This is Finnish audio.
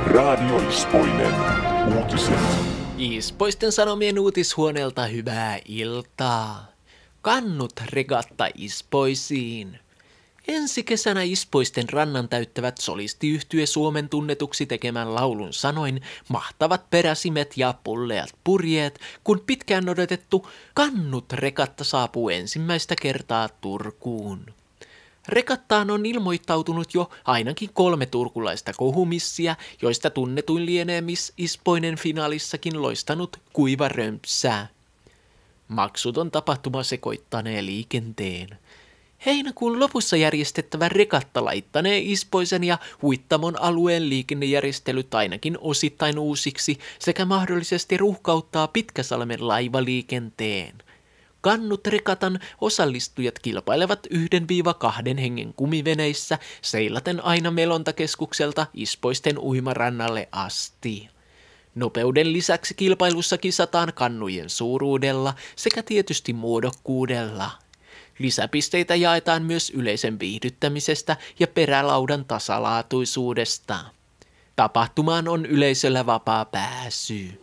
Radio Ispoinen. Uutiset. Ispoisten Sanomien uutishuoneelta hyvää iltaa. Kannut regatta Ispoisiin. Ensi kesänä Ispoisten rannan täyttävät solistiyhtye Suomen tunnetuksi tekemän laulun sanoin mahtavat peräsimet ja pulleat purjeet, kun pitkään odotettu Kannut regatta saapuu ensimmäistä kertaa Turkuun. Regattaan on ilmoittautunut jo ainakin 3 turkulaista kohumissia, joista tunnetuin lienee Miss Ispoinen finaalissakin loistanut Kuiva Römpsää. Maksuton tapahtuma sekoittanee liikenteen. Heinäkuun lopussa järjestettävä regatta laittanee Ispoisen ja Huittamon alueen liikennejärjestelyt ainakin osittain uusiksi sekä mahdollisesti ruuhkauttaa Pitkäsalmen laivaliikenteen. Kannut-regatan osallistujat kilpailevat 1-2 hengen kumiveneissä seilaten aina Melontakeskukselta Ispoisten uimarannalle asti. Nopeuden lisäksi kilpailussa kisataan kannujen suuruudella sekä tietysti muodokkuudella. Lisäpisteitä jaetaan myös yleisen viihdyttämisestä ja perälaudan tasalaatuisuudesta. Tapahtumaan on yleisöllä vapaa pääsy.